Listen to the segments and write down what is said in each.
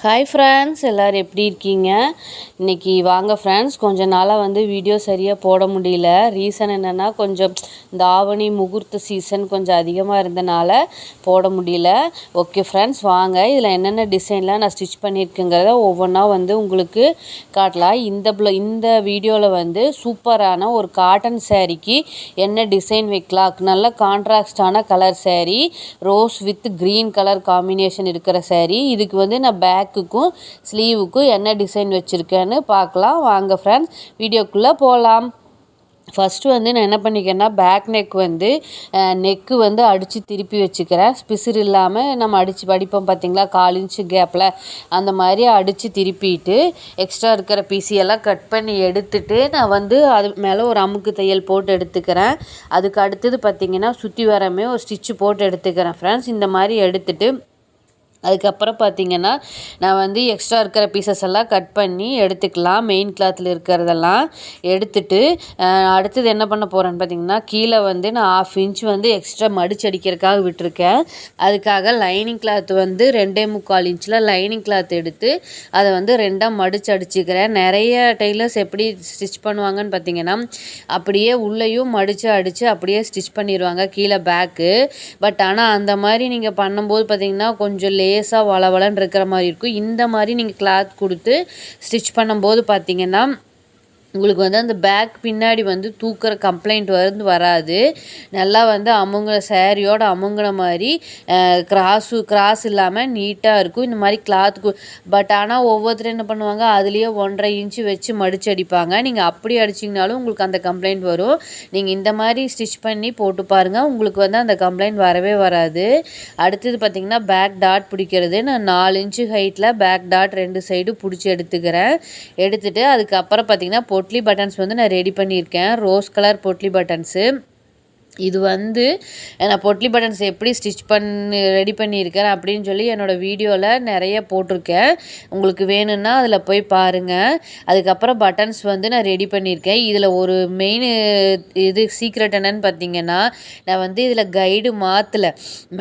Hi friends, எல்லோரும் எப்படி இருக்கீங்க? இன்றைக்கி வாங்க ஃப்ரெண்ட்ஸ், கொஞ்ச நாளாக வீடியோ சரியாக போட முடியல. ரீசன் என்னென்னா, கொஞ்சம் இந்த ஆவணி முகூர்த்த சீசன் கொஞ்சம் அதிகமாக இருந்தனால போட முடியல. ஓகே ஃப்ரெண்ட்ஸ், வாங்க இதில் என்னென்ன டிசைன்லாம் நான் ஸ்டிச் பண்ணியிருக்கேங்கிறத ஒவ்வொன்றா உங்களுக்கு காட்டலாம். இந்த வீடியோவில் சூப்பரான ஒரு காட்டன் சேரீக்கு என்ன டிசைன் வைக்கலாம், நல்ல கான்ட்ராஸ்டான colour sari, rose with green colour combination இருக்கிற சேரீ. இதுக்கு நான் பேக்குக்கும் ஸ்லீவுக்கும் என்ன டிசைன் வச்சுருக்கேன்னு பார்க்கலாம். வாங்க ஃப்ரெண்ட்ஸ், வீடியோக்குள்ளே போகலாம். ஃபஸ்ட்டு நான் என்ன பண்ணிக்கிறேன்னா, பேக் நெக்கு அடித்து திருப்பி வச்சுக்கிறேன். பிசுறு இல்லாமல் நம்ம அடித்து படிப்போம் பார்த்திங்களா, 4 இன்ச்சு கேப்பில், அந்த மாதிரி அடித்து திருப்பிட்டு எக்ஸ்ட்ரா இருக்கிற பீஸியெல்லாம் கட் பண்ணி எடுத்துட்டு நான் அது மேலே ஒரு அமுக்கு தையல் போட்டு எடுத்துக்கிறேன். அதுக்கு அடுத்தது பார்த்திங்கன்னா, சுற்றி வரமே ஒரு ஸ்டிச்சு போட்டு எடுத்துக்கிறேன் ஃப்ரெண்ட்ஸ். இந்த மாதிரி எடுத்துட்டு அதுக்கப்புறம் பார்த்திங்கன்னா, நான் எக்ஸ்ட்ரா இருக்கிற பீசஸ் எல்லாம் கட் பண்ணி எடுத்துக்கலாம். மெயின் கிளாத்தில் இருக்கிறதெல்லாம் எடுத்துட்டு அடுத்தது என்ன பண்ண போகிறேன்னு பார்த்திங்கன்னா, கீழே நான் 1/2 இன்ச் எக்ஸ்ட்ரா மடிச்சு அடிக்கிறதுக்காக விட்டுருக்கேன். அதுக்காக லைனிங் கிளாத் 2.75 இன்ச்சில் லைனிங் கிளாத் எடுத்து அதை 2ஆக மடிச்சு அடிச்சுக்கிறேன். நிறைய டெய்லர்ஸ் எப்படி ஸ்டிச் பண்ணுவாங்கன்னு பார்த்திங்கன்னா, அப்படியே உள்ளேயும் மடித்து அடித்து அப்படியே ஸ்டிச் பண்ணிடுவாங்க கீழே பேக்கு. பட் ஆனால் அந்த மாதிரி நீங்கள் பண்ணும்போது பார்த்திங்கன்னா, கொஞ்சம் லேசாக வளவளன்னு இருக்கிற மாதிரி இருக்கும். இந்த மாதிரி நீங்கள் கிளாத் கொடுத்து ஸ்டிச் பண்ணும்போது பார்த்திங்கன்னா, உங்களுக்கு அந்த பேக் பின்னாடி தூக்குற கம்ப்ளைண்ட் வராது. நல்லா அமுங்கின சேரீயோடு அமுங்கின மாதிரி கிராஸ் இல்லாமல் நீட்டாக இருக்கும். இந்த மாதிரி கிளாத்துக்கு பட் ஆனால் ஒவ்வொருத்தரும் என்ன பண்ணுவாங்க, அதுலேயே 1.5 இன்ச்சு வச்சு மடிச்சு அடிப்பாங்க. நீங்கள் அப்படி அடிச்சிங்கனாலும் உங்களுக்கு அந்த கம்ப்ளைண்ட் வரும். நீங்கள் இந்த மாதிரி ஸ்டிச் பண்ணி போட்டு பாருங்கள், உங்களுக்கு அந்த கம்ப்ளைண்ட் வரவே வராது. அடுத்தது பார்த்திங்கன்னா, பேக் டாட் பிடிக்கிறது. நான் 4 இன்ச்சு ஹைட்டில் பேக் டாட் 2 சைடு பிடிச்சி எடுத்துக்கிறேன். எடுத்துகிட்டு அதுக்கப்புறம் பார்த்திங்கன்னா, பொட்லி பட்டன்ஸ் நான் ரெடி பண்ணியிருக்கேன். Rose colour potli buttons. இது நான் பொட்லி பட்டன்ஸ் எப்படி ஸ்டிச் ரெடி பண்ணியிருக்கேன் அப்படின்னு சொல்லி என்னோடய வீடியோவில் நிறைய போட்டிருக்கேன். உங்களுக்கு வேணும்னா அதில் போய் பாருங்கள். அதுக்கப்புறம் பட்டன்ஸ் நான் ரெடி பண்ணியிருக்கேன். இதில் ஒரு மெயின் சீக்ரெட் என்னன்னு பார்த்தீங்கன்னா, நான் இதில் கைடு மாற்றலை.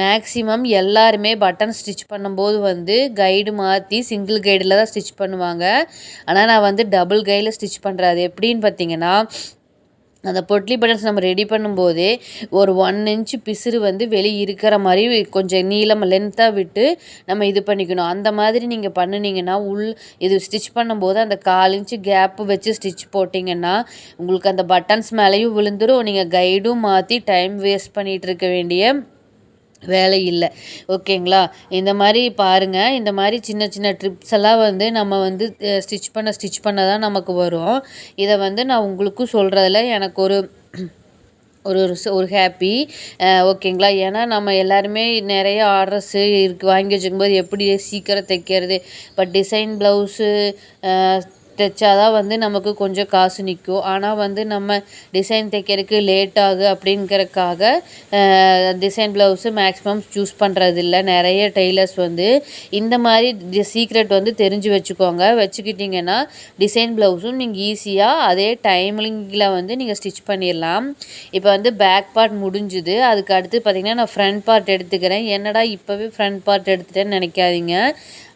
மேக்ஸிமம் எல்லாருமே பட்டன் ஸ்டிச் பண்ணும்போது கைடு மாற்றி சிங்கிள் கைடில் தான் ஸ்டிச் பண்ணுவாங்க. ஆனால் நான் டபுள் கைடில் ஸ்டிச் பண்ணுறேன். அது எப்படின்னு பார்த்தீங்கன்னா, அந்த பொட்லி பட்டன்ஸ் நம்ம ரெடி பண்ணும்போதே ஒரு 1 இன்ச்சு பிசுறு வெளியே இருக்கிற மாதிரி கொஞ்சம் நீளம் லென்த்தாக விட்டு நம்ம இது பண்ணிக்கணும். அந்த மாதிரி நீங்கள் பண்ணினீங்கன்னா, இது ஸ்டிச் பண்ணும்போது அந்த 1/4 இன்ச்சு கேப்பு வச்சு ஸ்டிச் போட்டிங்கன்னா உங்களுக்கு அந்த பட்டன்ஸ் மேலேயும் விழுந்துடும். நீங்கள் கைடும் மாற்றி டைம் வேஸ்ட் பண்ணிகிட்டு இருக்க வேண்டிய வேலை இல்லை. ஓகேங்களா? இந்த மாதிரி பாருங்கள். இந்த மாதிரி சின்ன சின்ன ட்ரிப்ஸ் எல்லாம் நம்ம ஸ்டிச் பண்ண தான் நமக்கு வரும். இதை நான் உங்களுக்கும் சொல்கிறதுல எனக்கு ஒரு ஹாப்பி. ஓகேங்களா? ஏன்னா நம்ம எல்லாருமே நிறைய ஆர்டர்ஸு வாங்கி வச்சுக்கும்போது எப்படி சீக்கிரம் தைக்கிறது, பட் டிசைன் ப்ளவுஸு தைச்சாதான் நமக்கு கொஞ்சம் காசு நிற்கும். ஆனால் நம்ம டிசைன் தைக்கிறதுக்கு லேட் ஆகும் அப்படிங்கிறதுக்காக டிசைன் ப்ளவுஸு மேக்ஸிமம் சூஸ் பண்ணுறதில்ல நிறைய டெய்லர்ஸ். இந்த மாதிரி சீக்ரெட் தெரிஞ்சு வச்சுக்கிட்டிங்கன்னா டிசைன் ப்ளவுஸும் நீங்கள் ஈஸியாக அதே டைமிங்கில் நீங்கள் ஸ்டிச் பண்ணிடலாம். இப்போ பேக் பார்ட் முடிஞ்சுது. அதுக்கு அடுத்து பார்த்திங்கன்னா, நான் ஃப்ரண்ட் பார்ட் எடுத்துக்கிறேன். என்னடா இப்போவே ஃப்ரண்ட் பார்ட் எடுத்துட்டேன்னு நினைக்காதீங்க.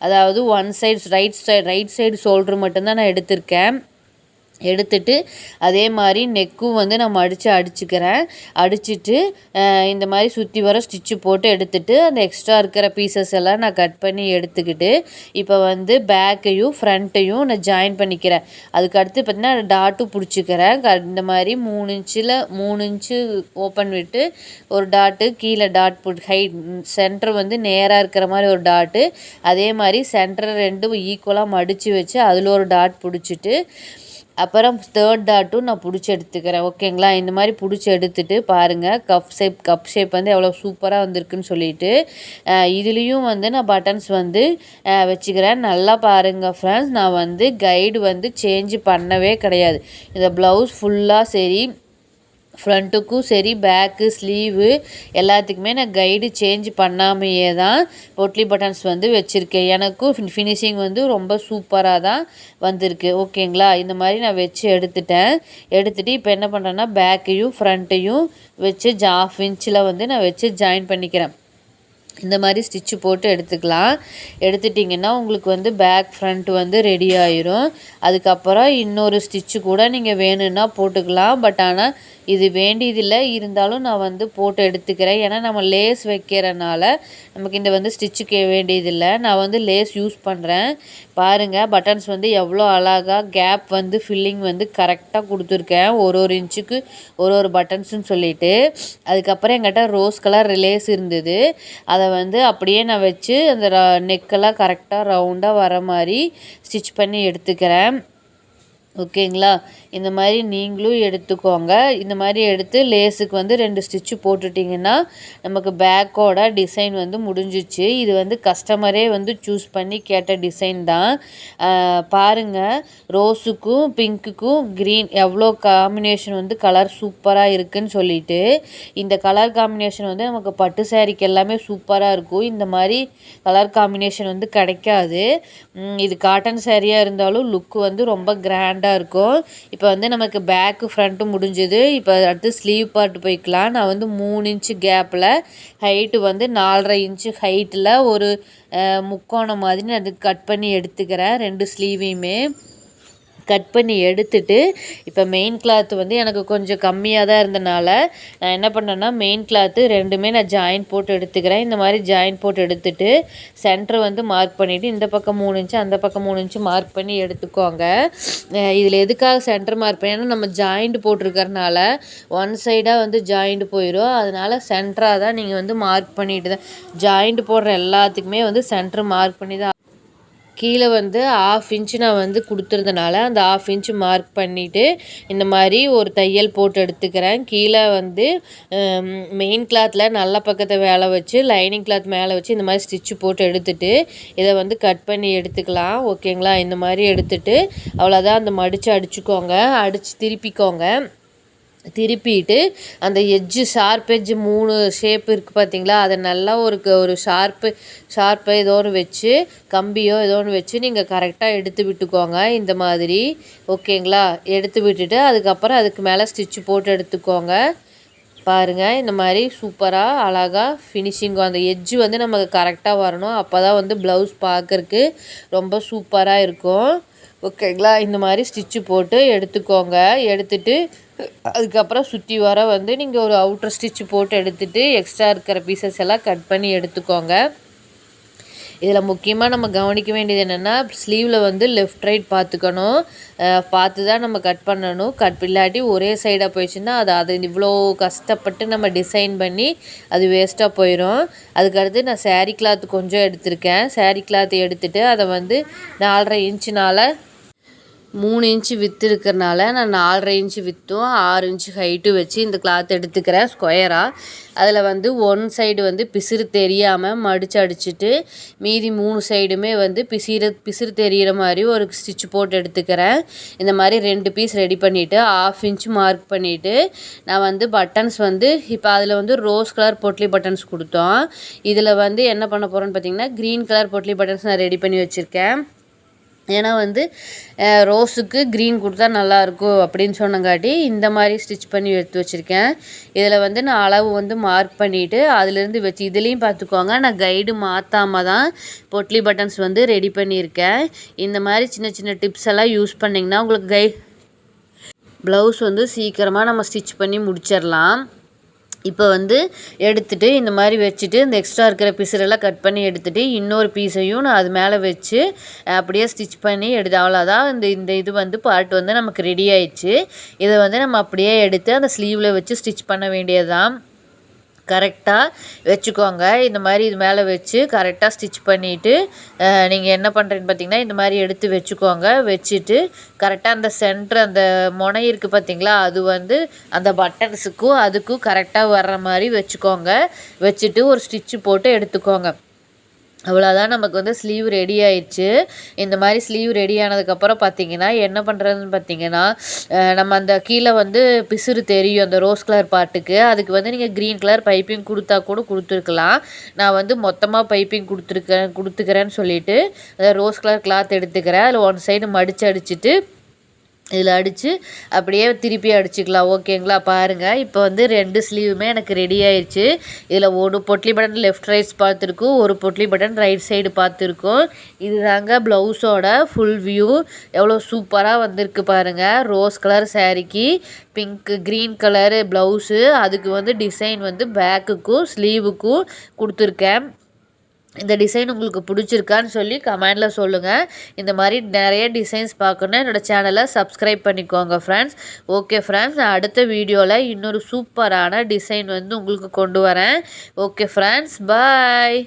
அதாவது ரைட் சைடு ஷோல்டர் மட்டும்தான் நான் எடுத்திருக்கேன். எடுத்துட்டு அதே மாதிரி நெக்கும் நான் அடிச்சுக்கிறேன். அடிச்சுட்டு இந்த மாதிரி சுற்றி வர ஸ்டிச்சு போட்டு எடுத்துட்டு அந்த எக்ஸ்ட்ரா இருக்கிற பீசஸ் எல்லாம் நான் கட் பண்ணி எடுத்துக்கிட்டு இப்போ பேக்கையும் ஃப்ரண்ட்டையும் நான் ஜாயின் பண்ணிக்கிறேன். அதுக்கு அடுத்து பார்த்திங்கன்னா, டாட்டும் பிடிச்சிக்கிறேன். இந்த மாதிரி 3 இன்ச்சு ஓப்பன் விட்டு ஒரு டாட்டு, கீழே டாட் சென்டர் நேராக இருக்கிற மாதிரி ஒரு டாட்டு, அதே மாதிரி சென்டர் 2 ஈக்குவலாக மடித்து வச்சு அதில் ஒரு டாட் பிடிச்சிட்டு அப்புறம் 3rd டாட்டும் நான் பிடிச்சி எடுத்துக்கிறேன். ஓகேங்களா? இந்த மாதிரி பிடிச்சி எடுத்துகிட்டு பாருங்கள், கப் ஷேப் எவ்வளோ சூப்பராக வந்திருக்குன்னு சொல்லிட்டு இதுலேயும் நான் பட்டன்ஸ் வச்சுக்கிறேன். நல்லா பாருங்கள் ஃப்ரெண்ட்ஸ், நான் கைடு சேஞ்சு பண்ணவே கிடையாது. இந்த ப்ளவுஸ் ஃபுல்லாக சரி, ஃப்ரண்ட்டுக்கும் சரி, பேக்கு, ஸ்லீவு எல்லாத்துக்குமே நான் கைடு சேஞ்ச் பண்ணாமையே தான் பொட்லி பட்டன்ஸ் வச்சுருக்கேன். எனக்கும் ஃபினிஷிங் ரொம்ப சூப்பராக தான் வந்திருக்கு. ஓகேங்களா? இந்த மாதிரி நான் வச்சு எடுத்துகிட்டு இப்போ என்ன பண்ணுறேன்னா, பேக்கையும் ஃப்ரண்ட்டையும் வச்சு 1/2 இன்ச்சில் நான் வச்சு ஜாயின் பண்ணிக்கிறேன். இந்த மாதிரி ஸ்டிச்சு போட்டு எடுத்துக்கலாம். எடுத்துட்டிங்கன்னா உங்களுக்கு வந்து பேக் ஃப்ரண்ட் வந்து ரெடி ஆயிரும். அதுக்கப்புறம் இன்னொரு ஸ்டிச்சு கூட நீங்கள் வேணும்னா போட்டுக்கலாம். பட் ஆனால் இது வேண்டியதில்லை, இருந்தாலும் நான் வந்து போட்டு எடுத்துக்கிறேன். ஏன்னா நம்ம லேஸ் வைக்கிறனால நமக்கு இந்த வந்து ஸ்டிச்சுக்கு வேண்டியதில்லை. நான் வந்து லேஸ் யூஸ் பண்ணுறேன். பாருங்கள் பட்டன்ஸ் வந்து எவ்வளோ அழகாக கேப் வந்து ஃபில்லிங் வந்து கரெக்டாக கொடுத்துருக்கேன். ஒரு இன்ச்சுக்கு ஒரு பட்டன்ஸுன்னு சொல்லிட்டு. அதுக்கப்புறம் என்கிட்ட ரோஸ் கலர் லேஸ் இருந்தது. அதை வந்து அப்படியே நான் வச்சு அந்த நெக்கெல்லாம் கரெக்டாக ரவுண்டாக வர மாதிரி ஸ்டிச் பண்ணி எடுத்துக்கிறேன். ஓகேங்களா? இந்த மாதிரி நீங்களும் எடுத்துக்கோங்க. இந்த மாதிரி எடுத்து லேஸுக்கு வந்து 2 ஸ்டிச்சு போட்டுட்டிங்கன்னா நமக்கு பேக்கோட டிசைன் வந்து முடிஞ்சிச்சு. இது வந்து கஸ்டமரே வந்து சூஸ் பண்ணி கேட்ட டிசைன் தான். பாருங்கள், ரோஸுக்கும் பிங்க்குக்கும் க்ரீன் எவ்வளோ காம்பினேஷன் வந்து கலர் சூப்பராக இருக்குதுன்னு சொல்லிட்டு. இந்த கலர் காம்பினேஷன் வந்து நமக்கு பட்டு சாரீக்கு எல்லாமே சூப்பராக இருக்கும். இந்த மாதிரி கலர் காம்பினேஷன் வந்து கிடைக்காது. இது காட்டன் சாரியாக இருந்தாலும் லுக்கு வந்து ரொம்ப கிராண்டாக இருக்கும். இப்போ வந்து நமக்கு பேக்கு ஃப்ரண்ட்டு முடிஞ்சது. இப்போ அடுத்து ஸ்லீவ் பார்ட் போய்க்கலாம். நான் வந்து 3 இன்ச்சு கேப்பில் ஹைட்டு வந்து 4.5 இன்ச்சு ஹைட்டில் ஒரு முக்கோணம் மாதிரி நான் அது கட் பண்ணி எடுத்துக்கிறேன். 2 ஸ்லீவையுமே கட் பண்ணி எடுத்துட்டு, இப்போ மெயின் கிளாத் வந்து எனக்கு கொஞ்சம் கம்மியாக தான் இருந்தனால நான் என்ன பண்ணேன்னா மெயின் கிளாத்து 2மே நான் ஜாயின் போட்டு எடுத்துக்கிறேன். இந்த மாதிரி ஜாயின் போட்டு எடுத்துட்டு சென்டர் வந்து மார்க் பண்ணிவிட்டு இந்த பக்கம் 3 இன்ச்சு அந்த பக்கம் 3 இன்ச்சு மார்க் பண்ணி எடுத்துக்கோங்க. இதில் எதுக்காக சென்டர் மார்க் பண்ணேன்னா நம்ம ஜாயிண்ட் போட்டிருக்கறனால ஒன் சைடாக வந்து ஜாயிண்ட் போயிடும். அதனால் சென்டராக தான் நீங்கள் வந்து மார்க் பண்ணிட்டு தான் ஜாயிண்ட் போடுற எல்லாத்துக்குமே வந்து சென்டர் மார்க் பண்ணி தான். கீழே வந்து 1/2 இன்ச்சு நான் வந்து கொடுத்துருந்தனால அந்த 1/2 இன்ச்சு மார்க் பண்ணிவிட்டு இந்த மாதிரி ஒரு தையல் போட்டு எடுத்துக்கிறேன். கீழே வந்து மெயின் கிளாத்தில் நல்ல பக்கத்தை வேலை வச்சு லைனிங் கிளாத் மேலே வச்சு இந்த மாதிரி ஸ்டிச்சு போட்டு எடுத்துட்டு இதை வந்து கட் பண்ணி எடுத்துக்கலாம். ஓகேங்களா? இந்த மாதிரி எடுத்துட்டு அவ்வளோதான். அந்த மடித்து அடிச்சுக்கோங்க, அடித்து திருப்பிக்கோங்க. திருப்பிட்டு அந்த எட்ஜு ஷார்ப் எட்ஜு 3 ஷேப் இருக்குது பார்த்தீங்களா? அதை நல்லா ஒரு ஷார்ப்பு ஏதோ ஒன்று வச்சு கம்பியோ ஏதோ ஒன்று வச்சு நீங்கள் கரெக்டாக எடுத்து விட்டுக்கோங்க இந்த மாதிரி. ஓகேங்களா? எடுத்து விட்டுட்டு அதுக்கப்புறம் அதுக்கு மேலே ஸ்டிச்சு போட்டு எடுத்துக்கோங்க. பாருங்கள், இந்த மாதிரி சூப்பராக அழகாக ஃபினிஷிங் அந்த எட்ஜு வந்து நமக்கு கரெக்டாக வரணும். அப்போ தான் வந்து ப்ளவுஸ் பார்க்குறக்கு ரொம்ப சூப்பராக இருக்கும். ஓகேங்களா? இந்த மாதிரி ஸ்டிச்சு போட்டு எடுத்துக்கோங்க. எடுத்துட்டு அதுக்கப்புறம் சுற்றி வர வந்து நீங்கள் ஒரு அவுட்டர் ஸ்டிச்சு போட்டு எடுத்துகிட்டு எக்ஸ்ட்ரா இருக்கிற பீசஸ் எல்லாம் கட் பண்ணி எடுத்துக்கோங்க. இதில் முக்கியமாக நம்ம கவனிக்க வேண்டியது என்னென்னா ஸ்லீவில் வந்து லெஃப்ட் ரைட் பார்த்துக்கணும். பார்த்து தான் நம்ம கட் பண்ணணும். இல்லாட்டி ஒரே சைடாக போயிடுச்சுன்னா அது இவ்வளோ கஷ்டப்பட்டு நம்ம டிசைன் பண்ணி அது வேஸ்ட்டாக போயிடும். அதுக்கடுத்து நான் சாரீ கிளாத் கொஞ்சம் எடுத்திருக்கேன். சாரீ கிளாத் எடுத்துகிட்டு அதை வந்து 4.5 இன்ச்சுனால் 3 இன்ச்சு வித்து இருக்கிறனால நான் 4.5 இன்ச்சு வித்தும் 6 இன்ச்சு ஹைட்டு வச்சு இந்த கிளாத் எடுத்துக்கிறேன் ஸ்கொயராக. அதில் வந்து 1 சைடு வந்து பிசிறு தெரியாமல் மடித்து அடிச்சுட்டு மீதி 3 சைடுமே வந்து பிசிறு தெரிகிற மாதிரி ஒரு ஸ்டிச் போட்டு எடுத்துக்கிறேன். இந்த மாதிரி 2 பீஸ் ரெடி பண்ணிவிட்டு 1/2 இன்ச்சு மார்க் பண்ணிவிட்டு நான் வந்து பட்டன்ஸ் வந்து இப்போ அதில் வந்து ரோஸ் கலர் பொட்லி பட்டன்ஸ் கொடுத்தோம். இதில் வந்து என்ன பண்ண போகிறோன்னு பார்த்தீங்கன்னா க்ரீன் கலர் பொட்லி பட்டன்ஸ் நான் ரெடி பண்ணி வச்சுருக்கேன். ஏன்னா வந்து ரோஸுக்கு க்ரீன் கொடுத்தா நல்லாயிருக்கும் அப்படின்னு சொன்னங்காட்டி இந்த மாதிரி ஸ்டிச் பண்ணி எடுத்து வச்சுருக்கேன். இதில் வந்து நான் அளவு வந்து மார்க் பண்ணிவிட்டு அதிலேருந்து வச்சு இதுலேயும் பார்த்துக்கோங்க, நான் கைடு மாற்றாமல் தான் பொட்லி பட்டன்ஸ் வந்து ரெடி பண்ணியிருக்கேன். இந்த மாதிரி சின்ன சின்ன டிப்ஸ் எல்லாம் யூஸ் பண்ணிங்கன்னா உங்களுக்கு ப்ளவுஸ் வந்து சீக்கிரமாக நம்ம ஸ்டிச் பண்ணி முடிச்சிடலாம். இப்போ வந்து எடுத்துகிட்டு இந்த மாதிரி வச்சுட்டு இந்த எக்ஸ்ட்ரா இருக்கிற பீஸரெல்லாம் கட் பண்ணி எடுத்துகிட்டு இன்னொரு பீஸையும் நான் அது மேலே வச்சு அப்படியே ஸ்டிச் பண்ணி அவ்வளோதான். இந்த இது வந்து பார்ட் வந்து நமக்கு ரெடி ஆயிடுச்சு. இதை வந்து நம்ம அப்படியே எடுத்து அந்த ஸ்லீவில் வச்சு ஸ்டிச் பண்ண வேண்டியது தான். கரெக்டாக வச்சுக்கோங்க. இந்த மாதிரி இது மேலே வச்சு கரெக்டாக ஸ்டிச் பண்ணிவிட்டு நீங்கள் என்ன பண்ணுறீங்கன்னு பார்த்தீங்கன்னா இந்த மாதிரி எடுத்து வச்சுக்கோங்க. வச்சுட்டு கரெக்டாக அந்த சென்டர் அந்த முனை இருக்குது பார்த்தீங்களா, அது வந்து அந்த பட்டன்ஸுக்கும் அதுக்கும் கரெக்டாக வர்ற மாதிரி வச்சுக்கோங்க. வச்சுட்டு ஒரு ஸ்டிச்சு போட்டு எடுத்துக்கோங்க. அவ்வளோதான், நமக்கு வந்து ஸ்லீவ் ரெடி ஆயிடுச்சு. இந்த மாதிரி ஸ்லீவ் ரெடி ஆனதுக்கப்புறம் பார்த்தீங்கன்னா என்ன பண்ணுறதுன்னு பார்த்தீங்கன்னா நம்ம அந்த கீழே வந்து பிசுறு தெரியும் அந்த ரோஸ் கலர் பார்ட்டுக்கு. அதுக்கு வந்து நீங்கள் க்ரீன் கலர் பைப்பிங் கொடுத்தா கூட கொடுத்துருக்கலாம். நான் வந்து மொத்தமாக பைப்பிங் கொடுத்துக்கிறேன்னு சொல்லிவிட்டு ரோஸ் கலர் கிளாத் எடுத்துக்கிறேன். அதில் 1 சைடு மடித்து அடிச்சுட்டு இதில் அடித்து அப்படியே திருப்பி அடிச்சுக்கலாம். ஓகேங்களா? பாருங்கள், இப்போ வந்து 2 ஸ்லீவுமே எனக்கு ரெடி ஆயிடுச்சு. இதில் ஒரு பொட்லி பட்டன் லெஃப்ட் ரைட் பார்த்துருக்கும், ஒரு பொட்லி பட்டன் ரைட் சைடு பார்த்துருக்கோம். இது தாங்க ப்ளவுஸோட ஃபுல் வியூ. எவ்வளோ சூப்பராக வந்திருக்கு பாருங்கள். ரோஸ் கலர் சாரீக்கு பிங்க்கு க்ரீன் கலரு ப்ளவுஸு, அதுக்கு வந்து டிசைன் வந்து பேக்குக்கும் ஸ்லீவுக்கும் கொடுத்துருக்கேன். இந்த டிசைன் உங்களுக்கு பிடிச்சிருக்கான்னு சொல்லி கமெண்டில் சொல்லுங்கள். இந்த மாதிரி நிறைய டிசைன்ஸ் பார்க்கணுன்னா என்னோடய சேனலை சப்ஸ்கிரைப் பண்ணிக்கோங்க ஃப்ரெண்ட்ஸ். ஓகே ஃப்ரெண்ட்ஸ், நான் அடுத்த வீடியோவில் இன்னொரு சூப்பரான டிசைன் வந்து உங்களுக்கு கொண்டு வரேன். ஓகே ஃப்ரெண்ட்ஸ், பாய்.